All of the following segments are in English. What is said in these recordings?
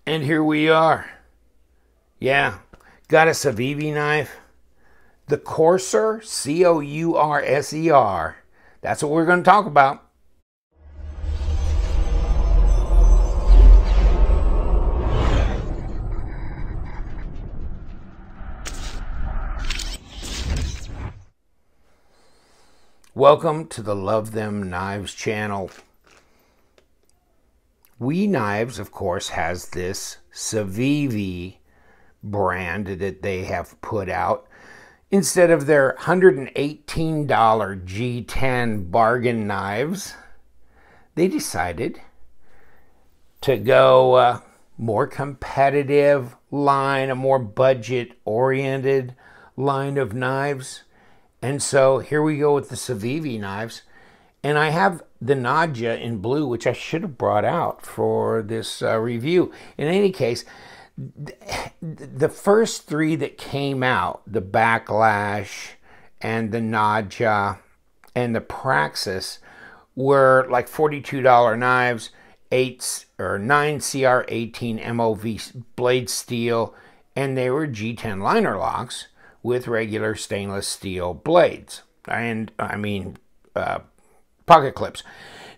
And here we are. Yeah, got a CIVIVI knife. The Couser, C-O-U-R-S-E-R. That's what we're going to talk about. Welcome to the Love Them Knives channel. We Knives, of course, has this CIVIVI brand that they have put out. Instead of their $118 G10 bargain knives, they decided to go more competitive line, a more budget-oriented line of knives. And so here we go with the CIVIVI knives. And I have the Naja in blue, which I should have brought out for this review. In any case, the first three that came out, the Backlash and the Naja and the Praxis, were like $42 knives, 9 CR18 MOV blade steel, and they were G10 liner locks with regular stainless steel blades. And I mean, pocket clips.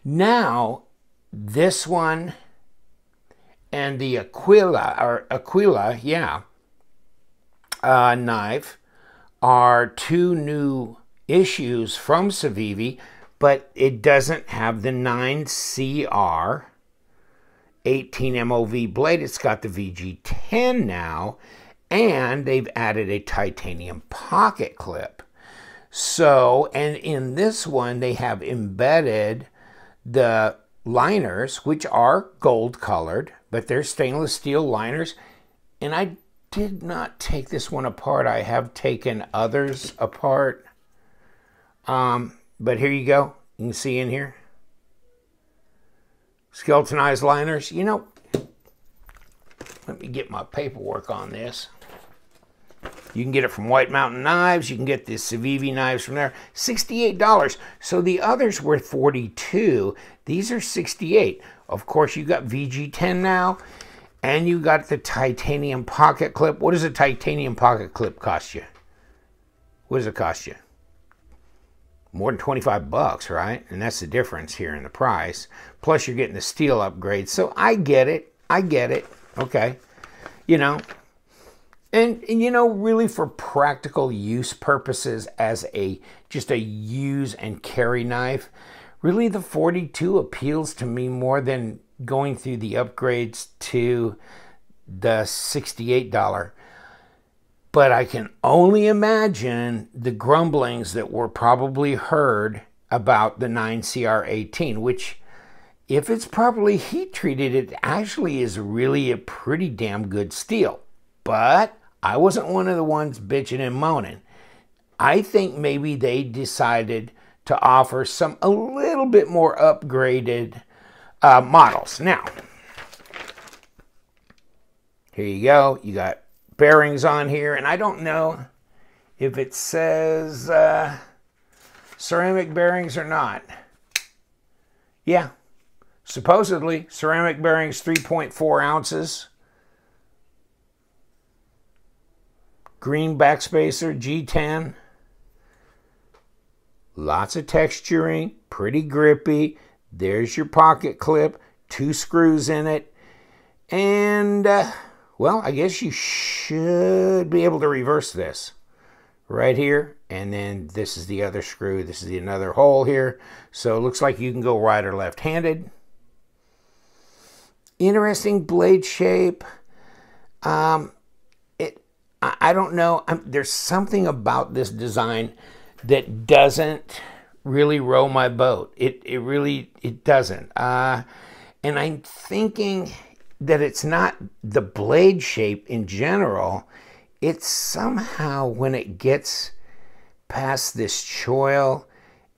Now, this one and the Aquila, yeah, knife are two new issues from CIVIVI, but it doesn't have the 9 CR 18 MOV blade. It's got the VG10 now, and they've added a titanium pocket clip. So, and in this one, they have embedded the liners, which are gold colored, but they're stainless steel liners. And I did not take this one apart. I have taken others apart. But here you go. You can see in here. Skeletonized liners. You know, let me get my paperwork on this. You can get it from White Mountain Knives. You can get the CIVIVI knives from there. $68. So the others were $42. These are $68. Of course, you got VG10 now, and you got the titanium pocket clip. What does a titanium pocket clip cost you? What does it cost you? More than 25 bucks, right? And that's the difference here in the price. Plus, you're getting the steel upgrade. So I get it. I get it. Okay. You know. And you know, really for practical use purposes as just a use and carry knife, really the 42 appeals to me more than going through the upgrades to the $68. But I can only imagine the grumblings that were probably heard about the 9 CR18, which, if it's properly heat treated, it actually is really a pretty damn good steel. But I wasn't one of the ones bitching and moaning. I think maybe they decided to offer a little bit more upgraded models. Now, here you go. You got bearings on here, and I don't know if it says ceramic bearings or not. Yeah, supposedly ceramic bearings, 3.4 ounces. Green backspacer, G10. Lots of texturing, pretty grippy. There's your pocket clip, 2 screws in it. And, well, I guess you should be able to reverse this right here. And then this is the other screw. This is another hole here. So it looks like you can go right or left-handed. Interesting blade shape. I don't know. There's something about this design that doesn't really row my boat. It really doesn't. And I'm thinking that it's not the blade shape in general. It's somehow when it gets past this choil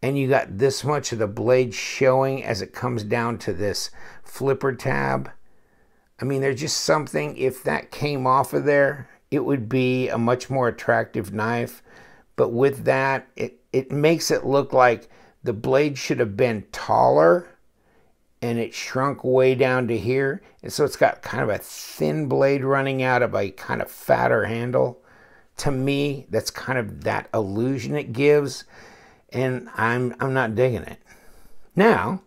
and you got this much of the blade showing as it comes down to this flipper tab. I mean, there's just something, if that came off of there, it would be a much more attractive knife. But with that, it makes it look like the blade should have been taller and it shrunk way down to here. And so it's got kind of a thin blade running out of a kind of fatter handle. To me, that's kind of that illusion it gives, and I'm not digging it. Now,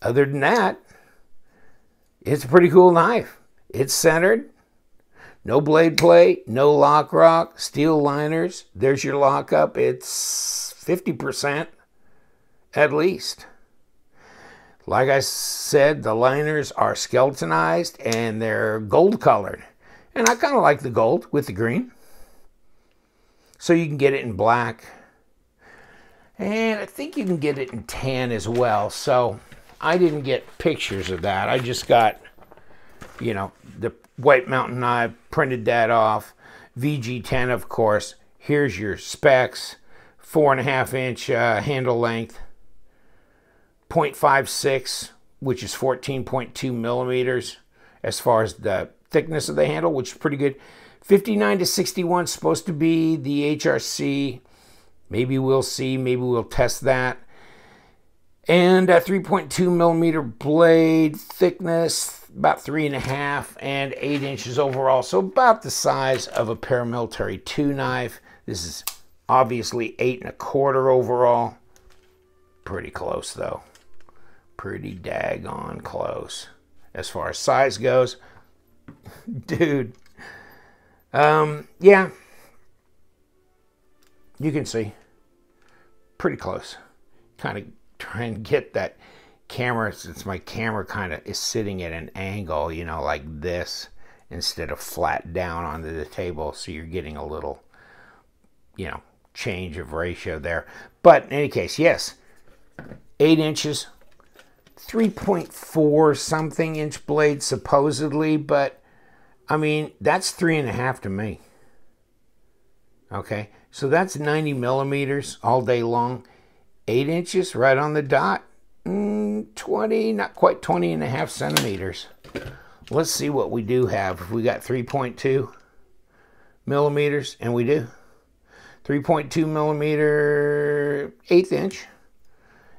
other than that, it's a pretty cool knife. It's centered, no blade plate, no lock rock, steel liners. There's your lockup. It's 50% at least. Like I said, the liners are skeletonized and they're gold colored. And I kind of like the gold with the green. So you can get it in black. And I think you can get it in tan as well. So I didn't get pictures of that. I just got, you know, the White Mountain knife, printed that off. VG10, of course. Here's your specs. 4.5 inch handle length. 0.56, which is 14.2 millimeters as far as the thickness of the handle, which is pretty good. 59 to 61 supposed to be the HRC. Maybe we'll see. Maybe we'll test that. And a 3.2 millimeter blade thickness, about 3.5 and 8 inches overall. So about the size of a paramilitary 2 knife. This is obviously 8.25 overall. Pretty close though. Pretty daggone close as far as size goes. Dude. Yeah. You can see. Pretty close. Kind of try and get that camera, since my camera kind of is sitting at an angle, you know, like this, instead of flat down onto the table. So you're getting a little, you know, change of ratio there. But in any case, yes, 8 inches, 3.4 something inch blade supposedly, but I mean, that's 3.5 to me. Okay, so that's 90 millimeters all day long. 8 inches right on the dot. 20, not quite 20.5 centimeters. Let's see what we do have. If we got 3.2 millimeters, and we do. 3.2 millimeter, 1/8 inch.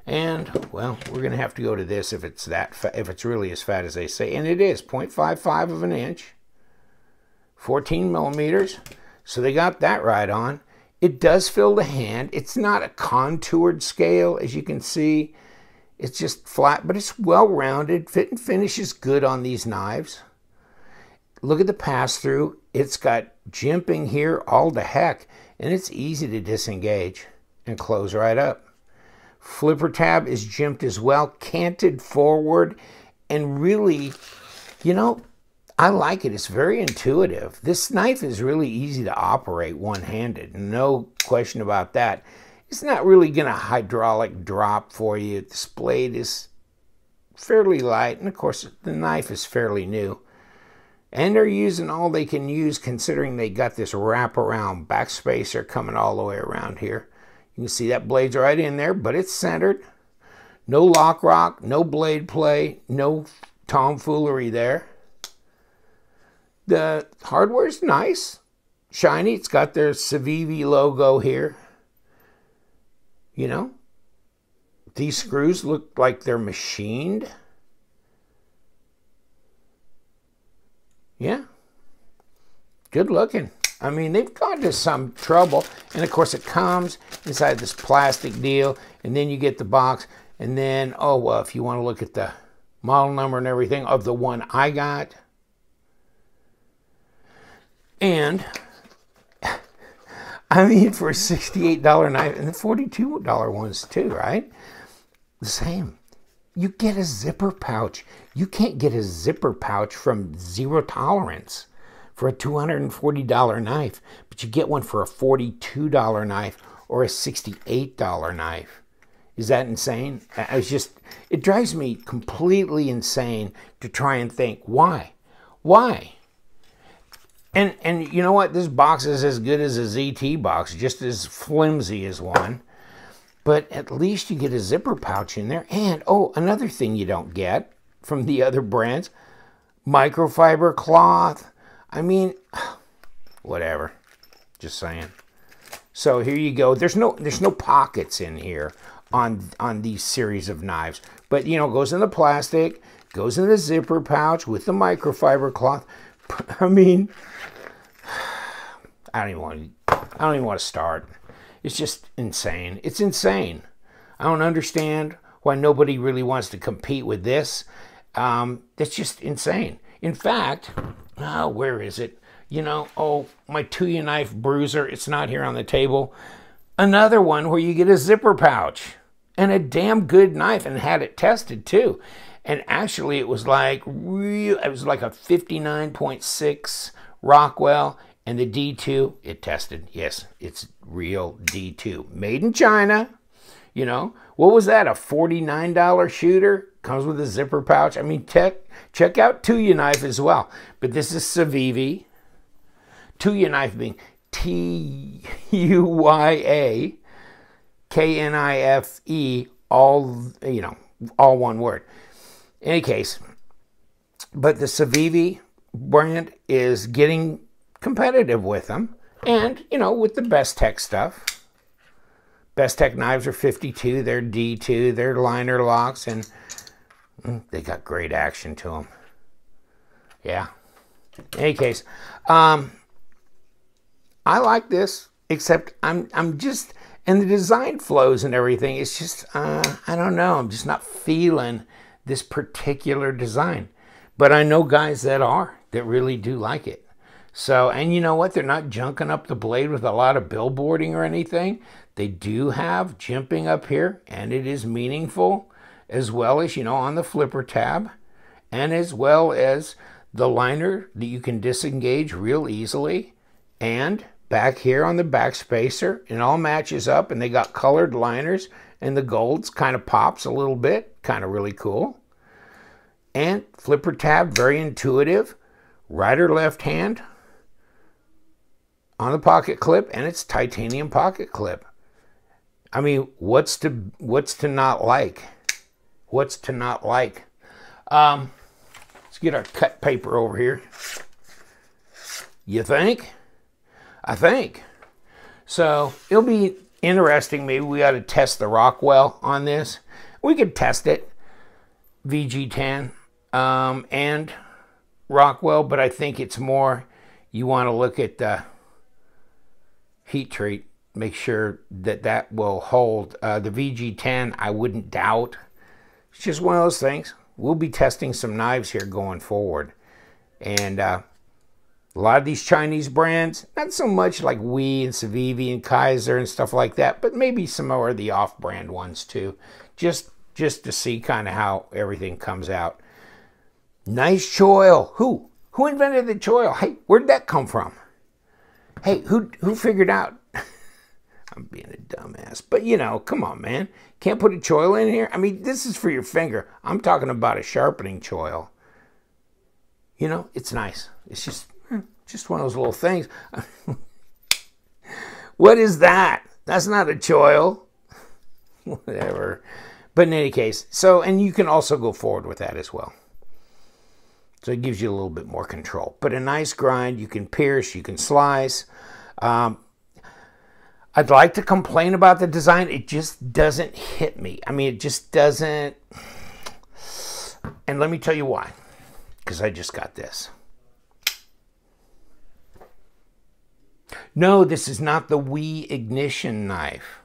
And, well, we're going to have to go to this if it's that if it's really as fat as they say. And it is 0.55 of an inch. 14 millimeters. So they got that right on. It does fill the hand. It's not a contoured scale, as you can see. It's just flat, but it's well-rounded. Fit and finish is good on these knives. Look at the pass-through. It's got jimping here all to heck, and it's easy to disengage and close right up. Flipper tab is jimped as well, canted forward, and really, you know, I like it. It's very intuitive. This knife is really easy to operate one-handed. No question about that. It's not really going to hydraulic drop for you. This blade is fairly light, and of course the knife is fairly new. And they're using all they can use, considering they got this wraparound backspacer coming all the way around here. You can see that blade's right in there, but it's centered. No lock rock, no blade play, no tomfoolery there. The hardware's nice, shiny. It's got their CIVIVI logo here. You know, these screws look like they're machined. Yeah, good looking. I mean, they've gone to some trouble. And of course, it comes inside this plastic deal. And then you get the box. And then, oh, well, if you want to look at the model number and everything of the one I got. And, I mean, for a $68 knife, and the $42 ones too, right? The same. You get a zipper pouch. You can't get a zipper pouch from Zero Tolerance for a $240 knife, but you get one for a $42 knife or a $68 knife. Is that insane? It drives me completely insane to try and think, why? Why? And you know what? This box is as good as a ZT box, just as flimsy as one. But at least you get a zipper pouch in there. And, oh, another thing you don't get from the other brands, microfiber cloth. I mean, whatever. Just saying. So here you go. There's no pockets in here. on these series of knives. But, you know, goes in the plastic, goes in the zipper pouch with the microfiber cloth. I mean, I don't even want to start. It's just insane. It's insane. I don't understand why nobody really wants to compete with this. That's just insane. In fact, where is it? You know, oh, my 2U knife bruiser, it's not here on the table. Another one where you get a zipper pouch and a damn good knife, and had it tested too. And actually it was like a 59.6 Rockwell, and the D2, it tested. Yes, it's real D2. Made in China. You know, what was that? A $49 shooter? Comes with a zipper pouch. I mean, check out 2U knife as well. But this is CIVIVI. 2U knife being TUYA KNIFE, all, you know, all one word. In any case, but the CIVIVI brand is getting competitive with them, and, you know, with the Best Tech stuff. Best Tech knives are 52, they're D2, they're liner locks, and they got great action to them. Yeah. In any case, I like this, except I'm just, and the design flows and everything, it's just, I don't know, I'm just not feeling this particular design. But I know guys that really do like it. So, and you know what? They're not junking up the blade with a lot of billboarding or anything. They do have jimping up here, and it is meaningful, as well as, you know, on the flipper tab, and as well as the liner that you can disengage real easily, and back here on the back spacer, it all matches up, and they got colored liners, and the golds kind of pops a little bit, kind of really cool. And flipper tab, very intuitive, right or left hand on the pocket clip, and it's titanium pocket clip. I mean, what's to not like? What's to not like? Let's get our cut paper over here. You think? I think. So it'll be interesting. Maybe we ought to test the Rockwell on this. We could test it, VG10 and Rockwell, but I think it's more you want to look at the heat treat, make sure that that will hold. The VG10, I wouldn't doubt. It's just one of those things. We'll be testing some knives here going forward. And a lot of these Chinese brands, not so much like WE and CIVIVI and Couser and stuff like that, but maybe some more of the off-brand ones too, just to see kind of how everything comes out. Nice choil. Who invented the choil? Hey, where'd that come from? Hey, who figured out? I'm being a dumbass, but you know, come on, man. Can't put a choil in here? I mean, this is for your finger. I'm talking about a sharpening choil. You know, it's nice. It's just one of those little things. What is that? That's not a choil. Whatever. But in any case, so, and you can also go forward with that as well. So it gives you a little bit more control. But a nice grind, you can pierce, you can slice. I'd like to complain about the design. It just doesn't hit me. I mean, it just doesn't. And let me tell you why. Because I just got this. No, this is not the WE ignition knife.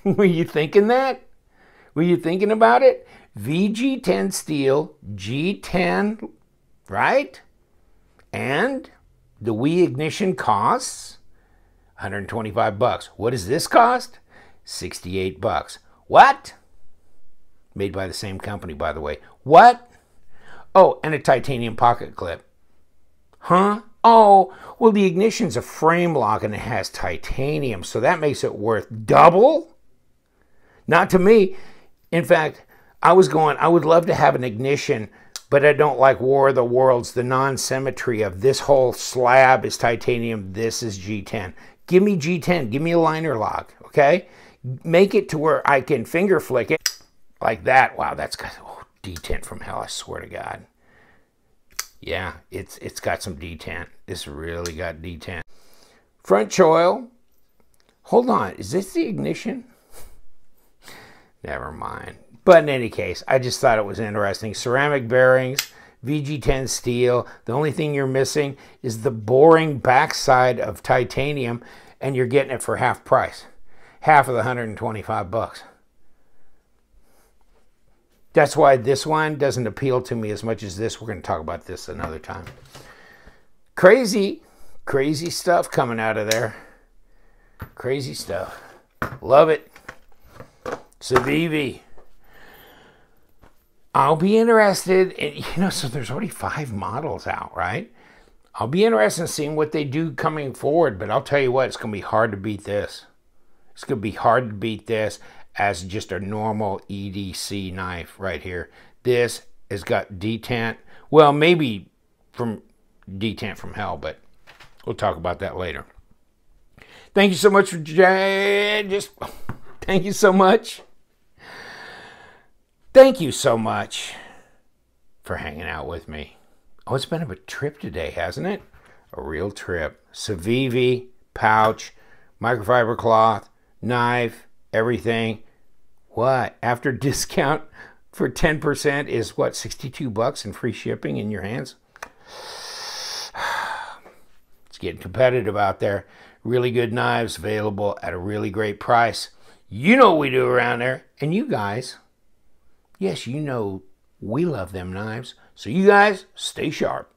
Were you thinking that? Were you thinking about it? VG10 steel, G10, right? And the WE ignition costs $125. What does this cost? $68. What? Made by the same company, by the way. What? Oh, and a titanium pocket clip. Huh? Oh, well, the ignition's a frame lock and it has titanium, so that makes it worth double? Not to me. In fact, I would love to have an ignition, but I don't like War of the Worlds, the non-symmetry of this whole slab is titanium, this is G10. Give me G10, give me a liner lock, okay? Make it to where I can finger flick it like that. Wow, that's got D10 from hell, I swear to God. Yeah, it's got some D10. This really got D10. Front choil. Hold on, is this the ignition? Never mind. But in any case, I just thought it was interesting. Ceramic bearings, VG10 steel. The only thing you're missing is the boring backside of titanium, and you're getting it for half price. Half of the 125 bucks. That's why this one doesn't appeal to me as much as this. We're going to talk about this another time. Crazy, crazy stuff coming out of there. Crazy stuff. Love it. CIVIVI. I'll be interested in, so there's already 5 models out, right? I'll be interested in seeing what they do coming forward, but I'll tell you what, it's going to be hard to beat this. It's going to be hard to beat this as just a normal EDC knife right here. This has got detent. Well, maybe from detent from hell, but we'll talk about that later. Thank you so much for thank you so much. Thank you so much for hanging out with me. Oh, it's been a trip today, hasn't it? A real trip. CIVIVI, pouch, microfiber cloth, knife, everything. What? After discount for 10% is what, 62 bucks and free shipping in your hands? It's getting competitive out there. Really good knives available at a really great price. You know what we do around there. And you guys, yes, you know we love them knives. So you guys, stay sharp.